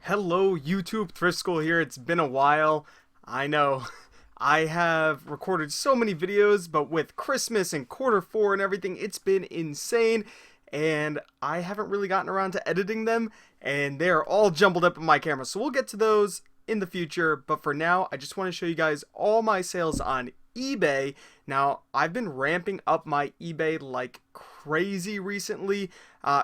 Hello YouTube, ThriftSchool here. It's been a while. I know. I have recorded so many videos, but with Christmas and quarter 4 and everything, it's been insane. And I haven't really gotten around to editing them, and they're all jumbled up in my camera. So we'll get to those in the future, but for now, I just want to show you guys all my sales on eBay. Now, I've been ramping up my eBay like crazy recently.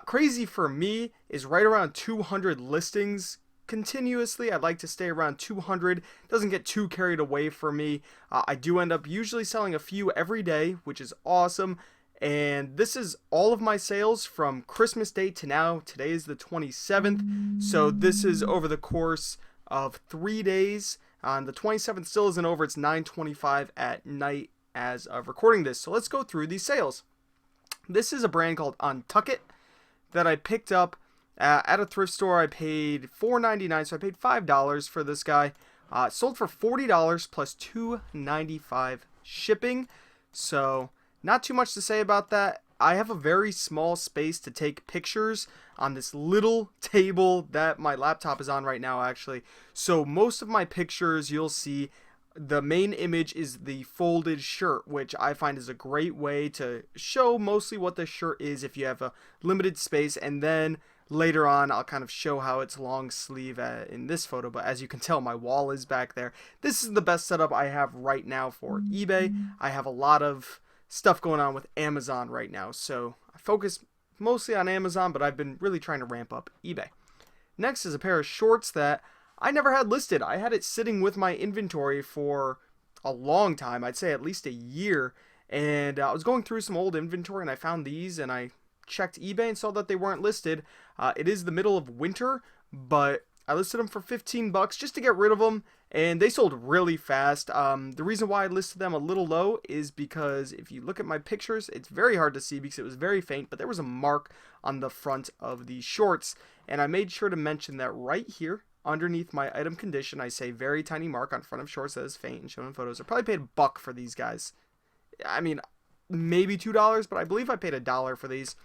Crazy for me is right around 200 listings continuously. I'd like to stay around 200. Doesn't get too carried away for me. I do end up usually selling a few every day, which is awesome. And this is all of my sales from Christmas Day to now. Today is the 27th. So this is over the course of 3 days. On the 27th still isn't over. It's 9:25 at night as of recording this. So let's go through these sales. This is a brand called Untuckit that I picked up at a thrift store. I paid $4.99, so I paid $5 for this guy. Sold for $40 plus $2.95 shipping. So not too much to say about that. I have a very small space to take pictures on this little table that my laptop is on right now, actually. So most of my pictures, you'll see the main image is the folded shirt, which I find is a great way to show mostly what the shirt is if you have a limited space. And then later on, I'll kind of show how it's long sleeve in this photo. But as you can tell, my wall is back there. This is the best setup I have right now for eBay. I have a lot of stuff going on with Amazon right now, so I focus mostly on Amazon, but I've been really trying to ramp up eBay. Next is a pair of shorts that I never had listed. I had it sitting with my inventory for a long time. I'd say at least a year. And I was going through some old inventory and I found these, and I checked eBay and saw that they weren't listed. It is the middle of winter, but I listed them for 15 bucks just to get rid of them, and they sold really fast. The reason why I listed them a little low is because if you look at my pictures, it's very hard to see because it was very faint, but there was a mark on the front of the shorts, and I made sure to mention that right here underneath my item condition. I say very tiny mark on front of shorts that is faint and shown in photos. I probably paid $1 for these guys. I mean, maybe $2, but I believe I paid $1 for these.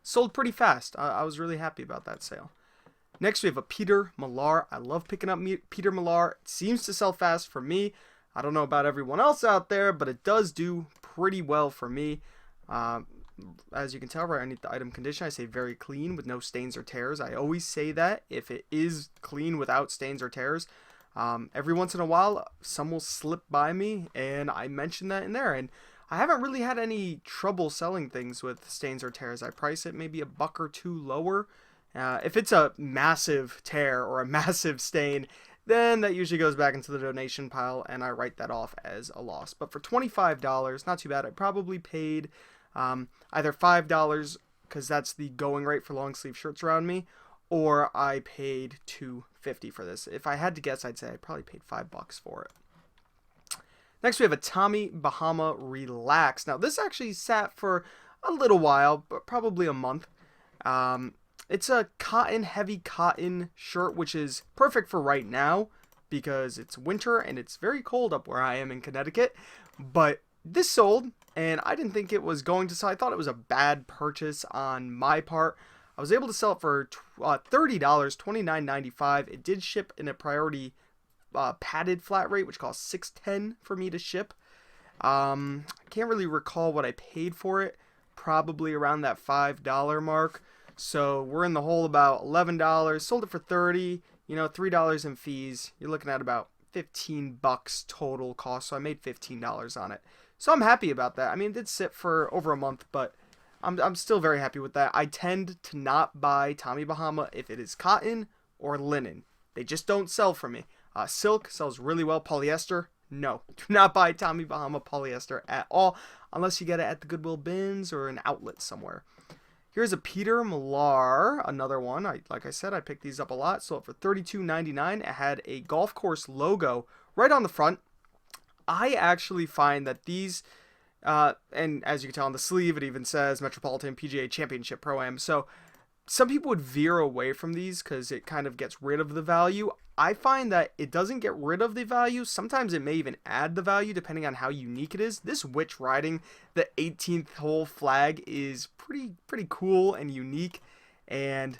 Sold pretty fast. I was really happy about that sale. Next, we have a Peter Millar. I love picking up Peter Millar. It seems to sell fast for me. I don't know about everyone else out there, but it does do pretty well for me. As you can tell right underneath the item condition, I say very clean with no stains or tears. I always say that if it is clean without stains or tears. Every once in a while, some will slip by me, and I mention that in there. And I haven't really had any trouble selling things with stains or tears. I price it maybe $1 or $2 lower. If it's a massive tear or a massive stain, then that usually goes back into the donation pile, and I write that off as a loss. But for $25, not too bad. I probably paid either $5, because that's the going rate for long sleeve shirts around me, or I paid $2.50 for this. If I had to guess, I'd say I probably paid $5 for it. Next, we have a Tommy Bahama Relax. Now, this actually sat for a little while, but probably a month. It's a heavy cotton shirt, which is perfect for right now because it's winter and it's very cold up where I am in Connecticut. But this sold, and I didn't think it was going to sell. I thought it was a bad purchase on my part. I was able to sell it for $30, $29.95. It did ship in a priority padded flat rate, which cost $6.10 for me to ship. I can't really recall what I paid for it. Probably around that $5 mark. So we're in the hole about $11. Sold it for $30. $3 in fees. You're looking at about 15 bucks total cost. So I made $15 on it. So I'm happy about that. I mean, it did sit for over a month, but I'm still very happy with that. I tend to not buy Tommy Bahama if it is cotton or linen. They just don't sell for me. Silk sells really well. Polyester, no. Do not buy Tommy Bahama polyester at all unless you get it at the Goodwill bins or an outlet somewhere. Here's a Peter Millar, another one. Like I said, I picked these up a lot. Sold for $32.99. It had a golf course logo right on the front. I actually find that these, and as you can tell on the sleeve, it even says Metropolitan PGA Championship Pro-Am. So some people would veer away from these because it kind of gets rid of the value. I find that it doesn't get rid of the value. Sometimes it may even add the value depending on how unique it is. This witch riding the 18th hole flag is pretty cool and unique. And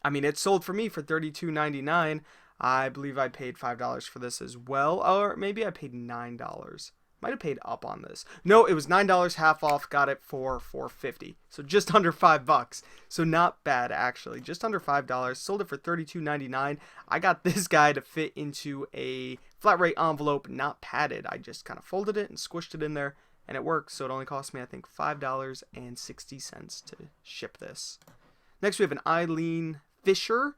I mean, it sold for me for $32.99. I believe I paid $5 for this as well, or maybe I paid $9. Might have paid up on this. No, it was $9 half off. Got it for $4.50. So just under $5. So not bad actually. Just under $5. Sold it for $32.99. I got this guy to fit into a flat rate envelope, not padded. I just kind of folded it and squished it in there, and it worked. So it only cost me, I think, $5.60 to ship this. Next we have an Eileen Fisher.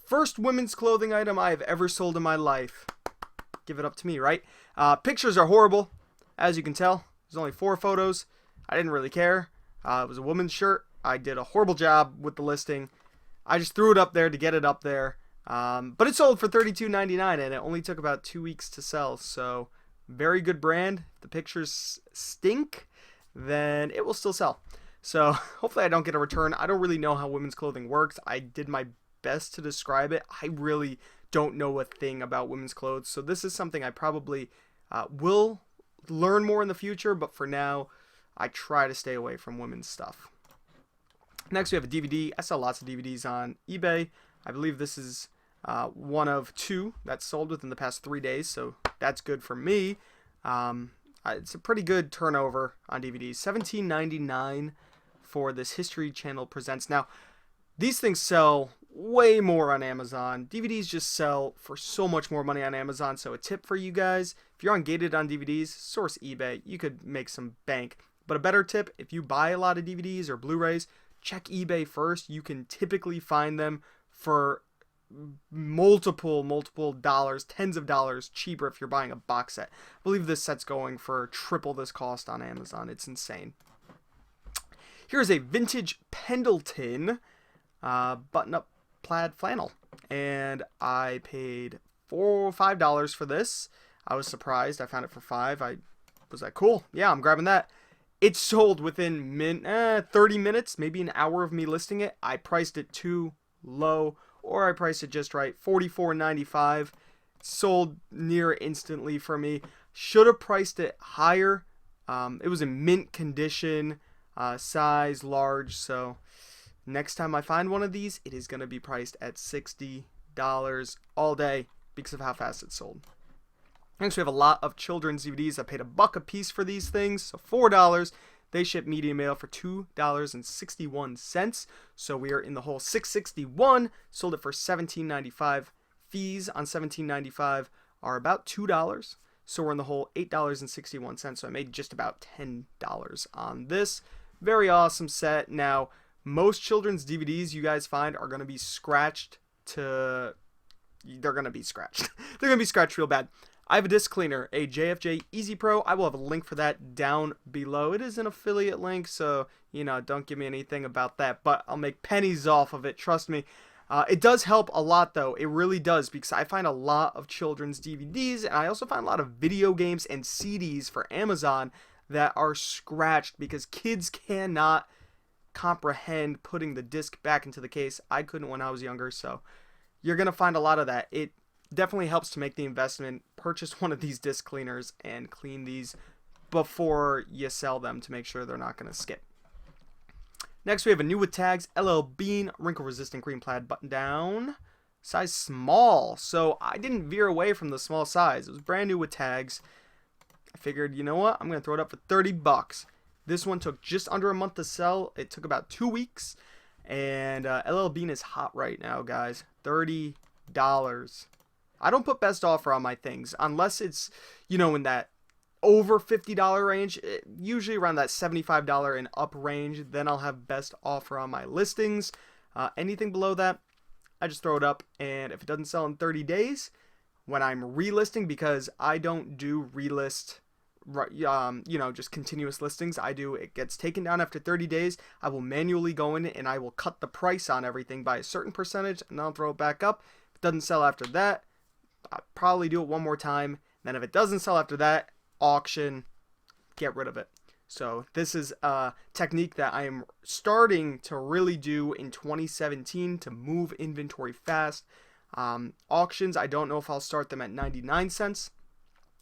First women's clothing item I have ever sold in my life. Give it up to me, right? Pictures are horrible. As you can tell, there's only 4 photos. I didn't really care. It was a woman's shirt. I did a horrible job with the listing. I just threw it up there to get it up there. But it sold for $32.99, and it only took about 2 weeks to sell. So, very good brand. If the pictures stink, then it will still sell. So, hopefully I don't get a return. I don't really know how women's clothing works. I did my best to describe it. I really don't know a thing about women's clothes. So, this is something I probably will learn more in the future, but for now I try to stay away from women's stuff. Next we have a DVD. I sell lots of DVDs on eBay. I believe this is one of 2 that sold within the past 3 days, so that's good for me. It's a pretty good turnover on DVDs. $17.99 for this History Channel Presents. Now these things sell way more on Amazon. DVDs just sell for so much more money on Amazon. So a tip for you guys, if you're ungated on DVDs, source eBay. You could make some bank. But a better tip, if you buy a lot of DVDs or Blu-rays, check eBay first. You can typically find them for multiple dollars, tens of dollars cheaper if you're buying a box set. I believe this set's going for triple this cost on Amazon. It's insane. Here's a vintage Pendleton button-up plaid flannel, and I paid $5 for this. I was surprised. I found it for $5. I was like, cool, yeah, I'm grabbing that. It sold within 30 minutes, maybe an hour of me listing it. I priced it too low, or I priced it just right, $44.95. Sold near instantly for me. Should have priced it higher. It was in mint condition, size large, so next time I find one of these, it is going to be priced at $60 all day because of how fast it sold. Next, we have a lot of children's DVDs. I paid $1 a piece for these things, so $4. They ship media mail for $2.61. So we are in the whole $6.61. Sold it for $17.95. Fees on $17.95 are about $2. So we're in the whole $8.61. So I made just about $10 on this. Very awesome set. Now, most children's DVDs you guys find are going to be scratched to... They're going to be scratched. They're going to be scratched real bad. I have a disc cleaner, a JFJ Easy Pro. I will have a link for that down below. It is an affiliate link, so, don't give me anything about that. But I'll make pennies off of it, trust me. It does help a lot, though. It really does, because I find a lot of children's DVDs, and I also find a lot of video games and CDs for Amazon that are scratched because kids cannot comprehend putting the disc back into the case. I couldn't when I was younger, so you're going to find a lot of that. It definitely helps to make the investment. Purchase one of these disc cleaners and clean these before you sell them to make sure they're not going to skip. Next, we have a new with tags, LL Bean wrinkle resistant green plaid button down, size small. So I didn't veer away from the small size. It was brand new with tags. I figured, you know what? I'm going to throw it up for $30. This one took just under a month to sell. It took about 2 weeks. And LL Bean is hot right now, guys. $30. I don't put best offer on my things unless it's, in that over $50 range, usually around that $75 and up range. Then I'll have best offer on my listings. Anything below that, I just throw it up. And if it doesn't sell in 30 days, when I'm relisting, because I don't do relist, just continuous listings. It gets taken down after 30 days. I will manually go in and I will cut the price on everything by a certain percentage, and I'll throw it back up. If it doesn't sell after that, I'll probably do it one more time. Then if it doesn't sell after that, auction, get rid of it. So this is a technique that I am starting to really do in 2017 to move inventory fast. Auctions, I don't know if I'll start them at 99 cents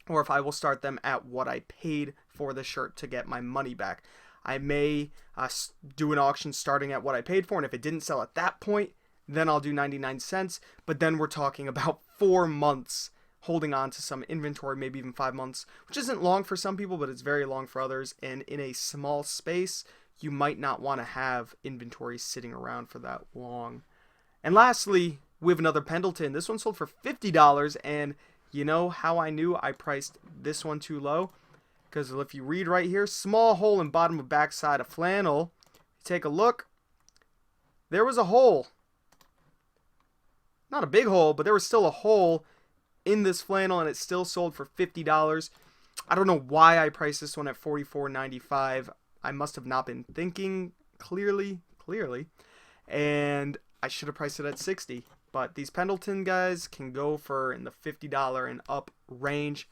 or if I will start them at what I paid for the shirt to get my money back. I may do an auction starting at what I paid for, and if it didn't sell at that point, then I'll do 99 cents. But then we're talking about 4 months holding on to some inventory, maybe even 5 months, which isn't long for some people, but it's very long for others. And in a small space, you might not want to have inventory sitting around for that long. And lastly, we have another Pendleton. This one sold for $50, and you know how I knew I priced this one too low? Because if you read right here, small hole in bottom of backside of flannel. Take a look. There was a hole. Not a big hole, but there was still a hole in this flannel, and it still sold for $50. I don't know why I priced this one at $44.95. I must have not been thinking clearly, and I should have priced it at $60. But these Pendleton guys can go for in the $50 and up range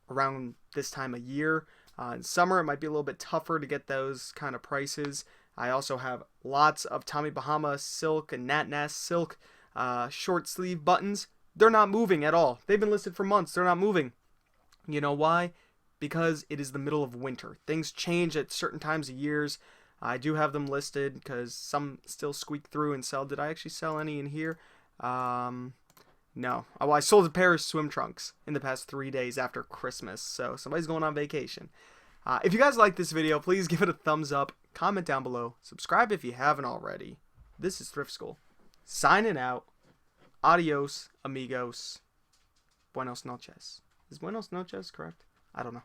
around this time of year. In summer, it might be a little bit tougher to get those kind of prices. I also have lots of Tommy Bahama silk and Nat Nast silk short sleeve buttons. They're not moving at all. They've been listed for months. They're not moving. You know why? Because it is the middle of winter. Things change at certain times of years. I do have them listed because some still squeak through and sell. Did I actually sell any in here? No. Oh, I sold a pair of swim trunks in the past 3 days after Christmas. So somebody's going on vacation. If you guys like this video, please give it a thumbs up. Comment down below. Subscribe if you haven't already. This is Thrift School. Signing out. Adios, amigos. Buenos noches. Is buenos noches correct? I don't know.